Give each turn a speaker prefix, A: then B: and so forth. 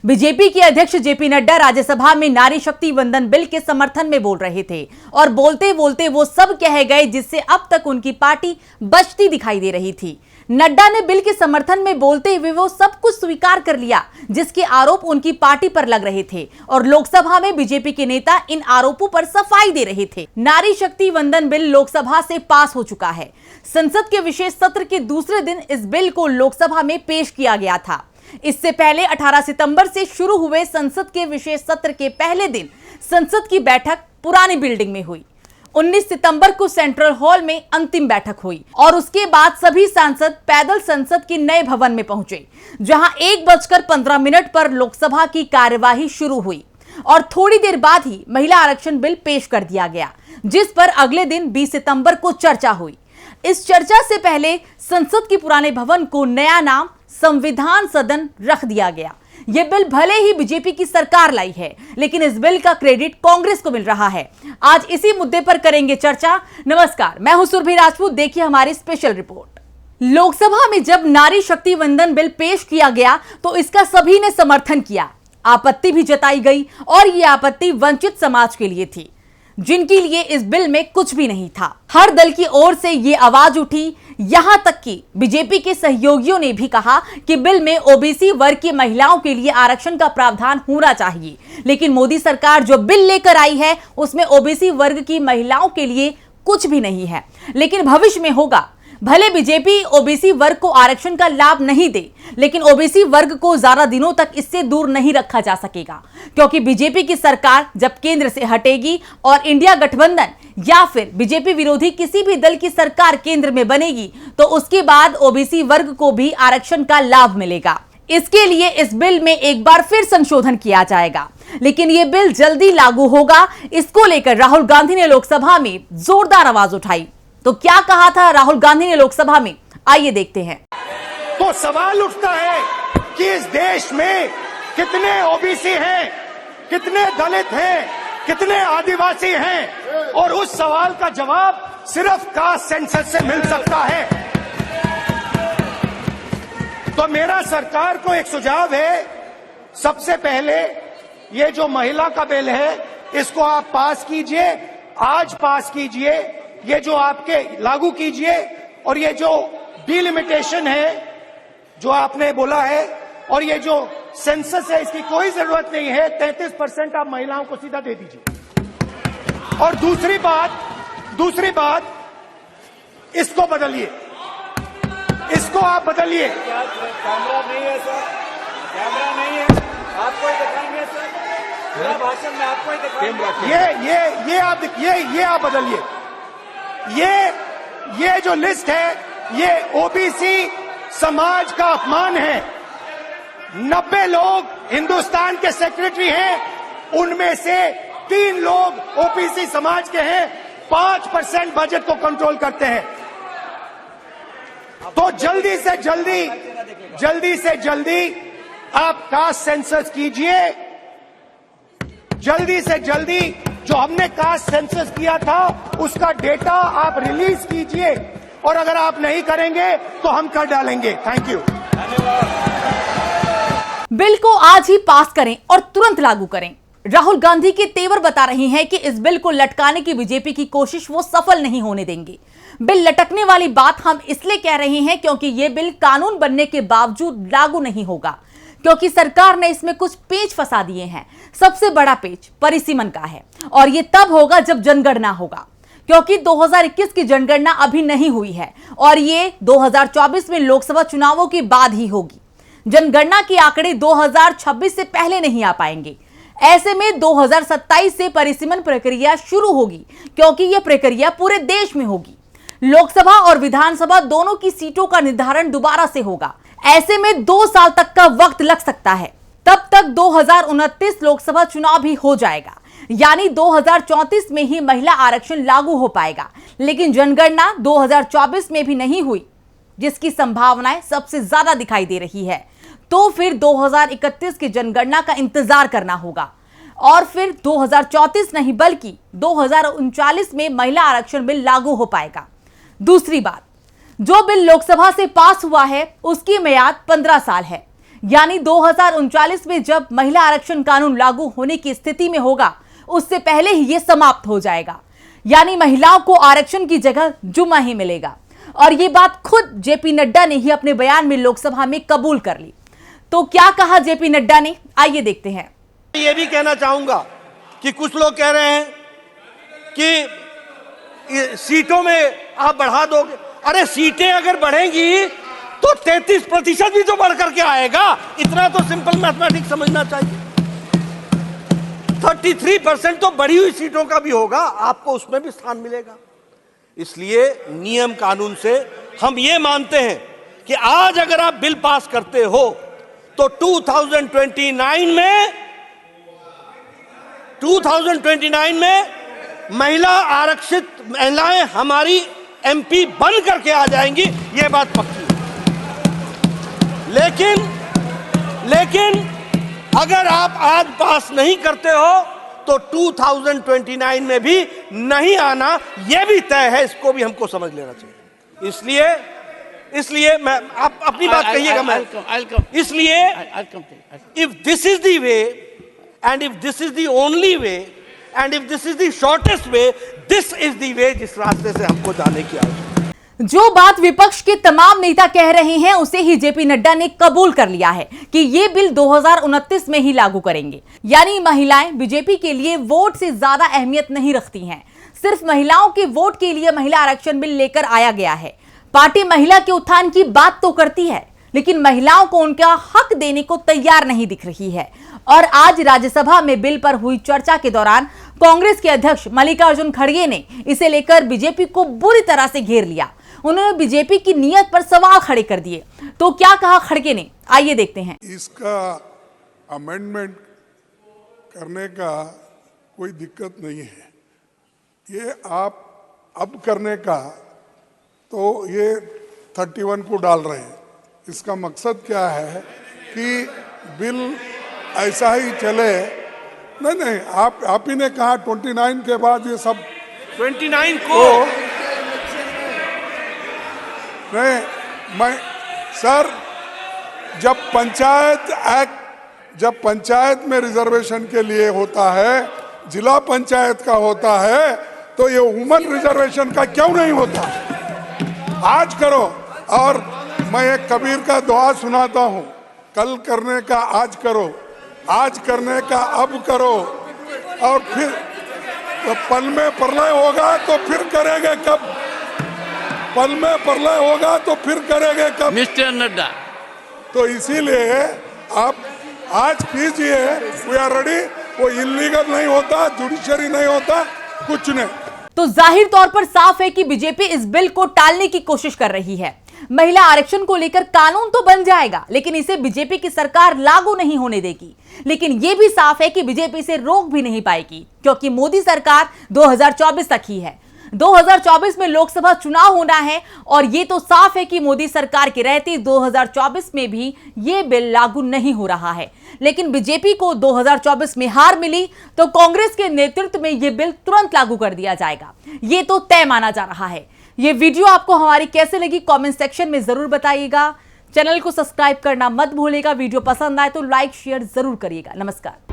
A: BJP के अध्यक्ष JP Nadda Rajya Sabha में नारी शक्ति वंदन बिल के समर्थन में बोल रहे थे और बोलते बोलते वो सब कह गए जिससे अब तक उनकी पार्टी बचती दिखाई दे रही थी। नड्डा ने बिल के समर्थन में बोलते हुए वो सब कुछ स्वीकार कर लिया जिसके आरोप उनकी पार्टी पर लग रहे थे और लोकसभा में बीजेपी के नेता इन आरोपों पर सफाई दे रहे थे। नारी शक्ति वंदन बिल लोकसभा से पास हो चुका है। संसद के विशेष सत्र के दूसरे दिन इस बिल को लोकसभा में पेश किया गया था। इससे पहले 18 सितंबर से शुरू हुए संसद के विशेष सत्र के पहले दिन संसद की बैठक पुरानी बिल्डिंग में हुई। 19 सितंबर को सेंट्रल हॉल में अंतिम बैठक हुई और उसके बाद सभी सांसद पैदल संसद के नए भवन में पहुंचे, जहां 1:15 पर लोकसभा की कार्यवाही शुरू हुई और थोड़ी देर बाद ही महिला आरक्षण बिल पेश कर दिया गया, जिस पर अगले दिन 20 सितंबर को चर्चा हुई। इस चर्चा से पहले संसद के पुराने भवन को नया नाम संविधान सदन रख दिया गया। यह बिल भले ही बीजेपी की सरकार लाई है, लेकिन इस बिल का क्रेडिट कांग्रेस को मिल रहा है। आज इसी मुद्दे पर करेंगे चर्चा। नमस्कार, मैं हूं सुरभि राजपूत। देखिए हमारी स्पेशल रिपोर्ट। लोकसभा में जब नारी शक्ति वंदन बिल पेश किया गया तो इसका सभी ने समर्थन किया, आपत्ति भी जताई गई और यह आपत्ति वंचित समाज के लिए थी, जिनके लिए इस बिल में कुछ भी नहीं था। हर दल की ओर से ये आवाज उठी, यहां तक कि बीजेपी के सहयोगियों ने भी कहा कि बिल में ओबीसी वर्ग की महिलाओं के लिए आरक्षण का प्रावधान होना चाहिए, लेकिन मोदी सरकार जो बिल लेकर आई है उसमें ओबीसी वर्ग की महिलाओं के लिए कुछ भी नहीं है, लेकिन भविष्य में होगा। भले बीजेपी ओबीसी वर्ग को आरक्षण का लाभ नहीं दे, लेकिन ओबीसी वर्ग को ज्यादा दिनों तक इससे दूर नहीं रखा जा सकेगा, क्योंकि बीजेपी की सरकार जब केंद्र से हटेगी और इंडिया गठबंधन या फिर बीजेपी विरोधी किसी भी दल की सरकार केंद्र में बनेगी तो उसके बाद ओबीसी वर्ग को भी आरक्षण का लाभ मिलेगा। इसके लिए इस बिल में एक बार फिर संशोधन किया जाएगा, लेकिन यह बिल जल्दी लागू होगा। इसको लेकर राहुल गांधी ने लोकसभा में जोरदार आवाज उठाई। तो क्या कहा था राहुल गांधी ने लोकसभा में, आइए देखते हैं।
B: तो सवाल उठता है कि इस देश में कितने ओबीसी हैं, कितने दलित हैं, कितने आदिवासी हैं, और उस सवाल का जवाब सिर्फ कास्ट सेंसस से मिल सकता है। तो मेरा सरकार को एक सुझाव है, सबसे पहले ये जो महिला का बिल है इसको आप पास कीजिए, आज पास कीजिए, ये जो आपके लागू कीजिए, और ये जो डिलिमिटेशन है जो आपने बोला है और ये जो सेंसस है इसकी कोई जरूरत नहीं है। 33% आप महिलाओं को सीधा दे दीजिए। और दूसरी बात इसको बदलिए, इसको आप बदलिए।
C: कैमरा नहीं है सर, कैमरा नहीं है, आपको ही दिखाएंगे सर, पूरा भाषण में आपको ही दिखाएंगे।
B: ये आप बदलिए। ये जो लिस्ट है ये ओबीसी समाज का अपमान है। 90 लोग हिंदुस्तान के सेक्रेटरी हैं, उनमें से 3 लोग ओबीसी समाज के हैं, 5% बजट को कंट्रोल करते हैं। तो जल्दी से जल्दी आप कास्ट सेंसस कीजिए, जल्दी से जल्दी जो हमने कास्ट सेंसस किया था उसका डेटा आप रिलीज कीजिए, और अगर आप नहीं करेंगे तो हम कर डालेंगे। Thank you.
A: बिल को आज ही पास करें और तुरंत लागू करें। राहुल गांधी के तेवर बता रहे हैं कि इस बिल को लटकाने की बीजेपी की कोशिश वो सफल नहीं होने देंगे। बिल लटकने वाली बात हम इसलिए कह रहे हैं क्योंकि ये बिल कानून बनने के बावजूद लागू नहीं होगा, क्योंकि सरकार ने इसमें कुछ पेच फंसा दिए हैं। सबसे बड़ा पेच परिसीमन का है और ये तब होगा जब जनगणना होगा, क्योंकि 2021 की जनगणना अभी नहीं हुई है और ये 2024 में लोकसभा चुनावों के बाद ही होगी। जनगणना के आंकड़े 2026 से पहले नहीं आ पाएंगे। ऐसे में 2027 से परिसीमन प्रक्रिया शुरू होगी, क्योंकि यह प्रक्रिया पूरे देश में होगी। लोकसभा और विधानसभा दोनों की सीटों का निर्धारण दोबारा से होगा। ऐसे में 2 साल तक का वक्त लग सकता है। तब तक 2029 लोकसभा चुनाव भी हो जाएगा, यानी 2034 में ही महिला आरक्षण लागू हो पाएगा। लेकिन जनगणना 2024 में भी नहीं हुई, जिसकी संभावनाएं सबसे ज्यादा दिखाई दे रही है। तो फिर 2031 की जनगणना का इंतजार करना होगा और फिर 2034 नहीं बल्कि 2039 में महिला आरक्षण बिल लागू हो पाएगा। दूसरी बात, जो बिल लोकसभा से पास हुआ है उसकी मियाद 15 साल है, यानी 2039 में जब महिला आरक्षण कानून लागू होने की स्थिति में होगा, उससे पहले ही यह समाप्त हो जाएगा। यानी महिलाओं को आरक्षण की जगह जुमा ही मिलेगा। और ये बात खुद जेपी नड्डा ने ही अपने बयान में लोकसभा में कबूल कर ली। तो क्या कहा जेपी नड्डा ने, आइए देखते हैं।
D: ये भी कहना चाहूंगा कि कुछ लोग कह रहे हैं कि सीटों में आप बढ़ा दोगे। अरे सीटें अगर बढ़ेंगी तो 33% भी तो बढ़ करके आएगा। इतना तो सिंपल मैथमेटिक्स समझना चाहिए। 33% तो बढ़ी हुई सीटों का भी होगा, आपको उसमें भी स्थान मिलेगा। इसलिए नियम कानून से हम ये मानते हैं कि आज अगर आप बिल पास करते हो तो 2029 में महिला आरक्षित महिलाएं हमारी एमपी बन करके आ जाएंगी, ये बात पक्की है। लेकिन अगर आप आज पास नहीं करते हो तो 2029 में भी नहीं आना, यह भी तय है। इसको भी हमको समझ लेना चाहिए। इसलिए मैं आप अपनी बात कहिएगा। मैं इसलिए if this is the way and if this is the only way and if this is the shortest way, this is the way जिस रास्ते से हमको जाने की आवश्यकता है।
A: जो बात विपक्ष के तमाम नेता कह रहे हैं, उसे ही जेपी नड्डा ने कबूल कर लिया है कि ये बिल 2029 में ही लागू करेंगे। यानी महिलाएं बीजेपी के लिए वोट से ज्यादा अहमियत नहीं रखती हैं। सिर्फ महिलाओं के वोट के लिए महिला आरक्षण बिल लेकर आया गया है। पार्टी महिला के उत्थान की बात तो करती है, लेकिन महिलाओं को उनका हक देने को तैयार नहीं दिख रही है। और आज राज्यसभा में बिल पर हुई चर्चा के दौरान कांग्रेस के अध्यक्ष मल्लिकार्जुन खड़गे ने इसे लेकर बीजेपी को बुरी तरह से घेर लिया। उन्होंने बीजेपी की नीयत पर सवाल खड़े कर दिए। तो क्या कहा खड़गे ने, आइए देखते हैं।
E: इसका अमेंडमेंट करने का कोई दिक्कत नहीं है। ये आप अब करने का तो ये 31 को डाल रहे हैं। इसका मकसद क्या है कि बिल ऐसा ही चले। नहीं, आप ही ने कहा 29 के बाद ये सब
D: 29 को
E: नहीं, मैं सर जब पंचायत में रिजर्वेशन के लिए होता है, जिला पंचायत का होता है, तो ये वुमन रिजर्वेशन का क्यों नहीं होता? आज करो। और मैं एक कबीर का दुआ सुनाता हूँ, कल करने का आज करो, आज करने का अब करो, और फिर तो पल में प्रलय होगा तो फिर करेंगे कब? पल में प्रलय होगा तो फिर करेंगे कब?
F: मिस्टर नड्डा,
E: तो इसीलिए आप आज कीजिए, वी आर रेडी। वो इलीगल नहीं होता, जुडिशरी नहीं होता, कुछ नहीं।
A: तो जाहिर तौर पर साफ है कि बीजेपी इस बिल को टालने की कोशिश कर रही है। महिला आरक्षण को लेकर कानून तो बन जाएगा, लेकिन इसे बीजेपी की सरकार लागू नहीं होने देगी। लेकिन यह भी साफ है कि बीजेपी इसे रोक भी नहीं पाएगी, क्योंकि मोदी सरकार 2024 तक ही है। 2024 में लोकसभा चुनाव होना है, और यह तो साफ है कि मोदी सरकार के रहते 2024 में भी यह बिल लागू नहीं हो रहा है। लेकिन बीजेपी को 2024 में हार मिली तो कांग्रेस के नेतृत्व में यह बिल तुरंत लागू कर दिया जाएगा। यह तो तय माना जा रहा है। यह वीडियो आपको हमारी कैसे लगी, कमेंट सेक्शन में जरूर बताइएगा। चैनल को सब्सक्राइब करना मत भूलिएगा। वीडियो पसंद आए तो लाइक शेयर जरूर करिएगा। नमस्कार।